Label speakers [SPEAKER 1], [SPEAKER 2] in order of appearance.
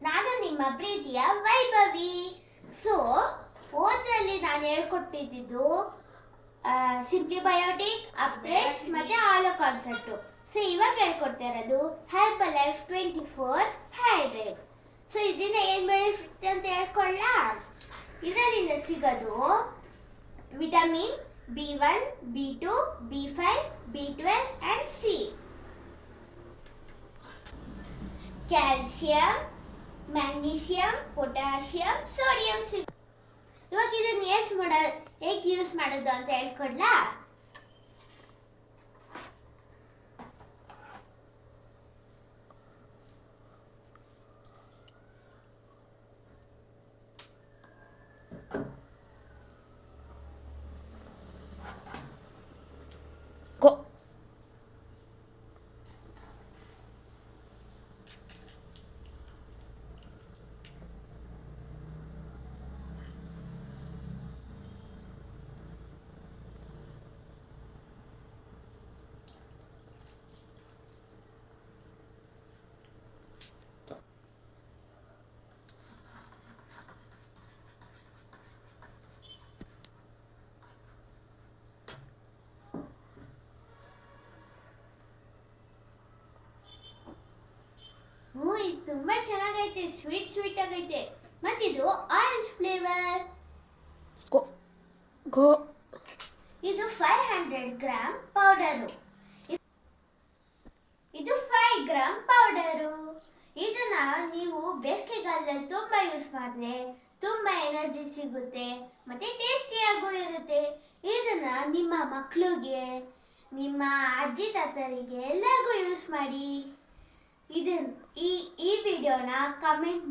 [SPEAKER 1] ನಾನು ನಿಮ್ಮ ಪ್ರೀತಿಯ ವೈಭವಿ. ಸೊ ಓದ್ರಲ್ಲಿ ನಾನು ಹೇಳ್ಕೊಟ್ಟಿದ್ದು ಸಿಂಪ್ಲಿಬಯೋಟಿಕ್, ಅಪ್ರೆಶ್ ಮತ್ತೆ ಆಲೋ ಕಾನ್ಸೆಪ್ಟು. ಸೊ ಇವಾಗ ಹೇಳ್ಕೊಡ್ತಾ ಇರೋದು ಹರ್ಬಲ್ ಲೈಫ್ 24 ಹೈಡ್ರೇಟ್. ಸೊ ಇದರಿಂದ ಏನು ಬೆನಿಫಿಟ್ ಅಂತ ಹೇಳ್ಕೊಳ್ಳ. ಇದರಿಂದ ಸಿಗೋದು vitamin B1, B2, B5, B12 and C, calcium, magnesium, potassium, sodium. ಇವಾಗ ಇದನ್ನ ಹೇಗೆ ಯೂಸ್ ಮಾಡೋದು ಅಂತ ಹೇಳ್ಕೊಡ್ಲಾ. ಇದು ತುಂಬಾ ಚೆನ್ನಾಗೈತೆ, ಸ್ವೀಟ್ ಆಗೈತೆ. ಮತ್ತಿದು ಆರೆಂಜ್ ಫ್ಲೇವರ್. ಇದು 500 ಗ್ರಾಮ್ ಪೌಡರು. ಇದು 5 ಗ್ರಾಮ್ ಪೌಡರು. ಇದನ್ನ ನೀವು ಬೇಸಿಗೆಗಾಲದಲ್ಲಿ ತುಂಬಾ ಯೂಸ್ ಮಾಡಿದ್ರೆ ತುಂಬಾ ಎನರ್ಜಿ ಸಿಗುತ್ತೆ ಮತ್ತೆ ಟೇಸ್ಟಿಯಾಗೂ ಇರುತ್ತೆ. ಇದನ್ನ ನಿಮ್ಮ ಮಕ್ಕಳಿಗೆ, ನಿಮ್ಮ ಅಜ್ಜಿ ತಾತರಿಗೆ ಎಲ್ಲರಿಗೂ ಯೂಸ್ ಮಾಡಿ. ಈ ವಿಡಿಯೋನ ಕಮೆಂಟ್